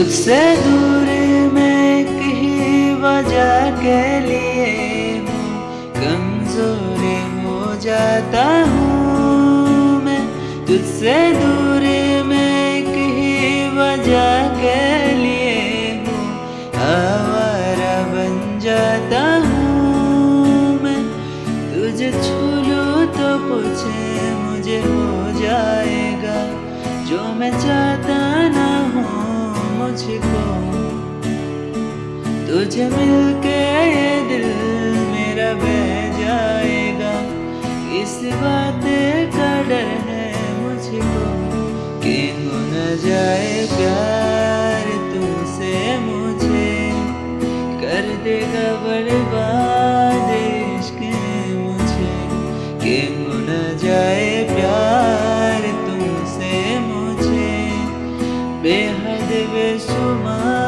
तुझसे दूर मैं एक ही वजह के लिए हूँ, कमजोर हो जाता हूँ मैं। तुझसे दूर मैं एक ही वजह के लिए हूँ, आवारा बन जाता हूँ मैं। तुझे छू लूँ तो पूछे मुझे हो जाएगा जो मैं चाहता ना हूँ मुझको। तुझे मिलके ये दिल मेरा बह जाएगा, इस बात का डर है मुझको कि हो न जाए प्यार तुमसे मुझे, कर देगा बर्बाद इश्क मुझे। कि हो न जाए प्यार तुमसे मुझे, बेहद बेशुमार